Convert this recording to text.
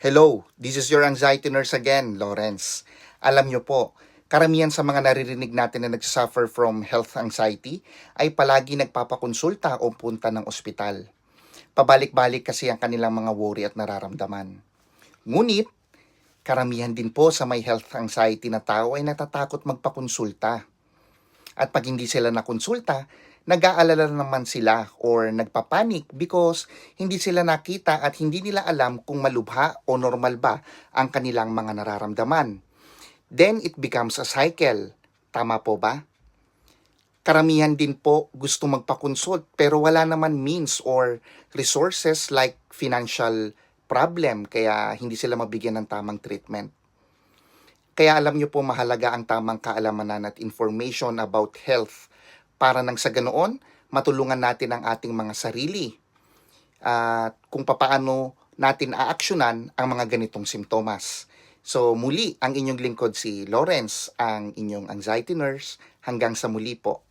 Hello, this is your anxiety nurse again, Lawrence. Alam nyo po, karamihan sa mga naririnig natin na nagsuffer from health anxiety ay palagi nagpapakonsulta o punta ng ospital. Pabalik-balik kasi ang kanilang mga worry at nararamdaman. Ngunit, karamihan din po sa may health anxiety na tao ay natatakot magpakonsulta. At pag hindi sila nakonsulta, nag-aalala naman sila or nagpapanik because hindi sila nakita at hindi nila alam kung malubha o normal ba ang kanilang mga nararamdaman. Then it becomes a cycle. Tama po ba? Karamihan din po gusto magpakonsult pero wala naman means or resources like financial problem kaya hindi sila mabigyan ng tamang treatment. Kaya alam nyo po mahalaga ang tamang kaalamanan at information about health para nang sa ganoon matulungan natin ang ating mga sarili at kung papaano natin aaksyonan ang mga ganitong simptomas. So muli, ang inyong lingkod si Lawrence, ang inyong anxiety nurse. Hanggang sa muli po.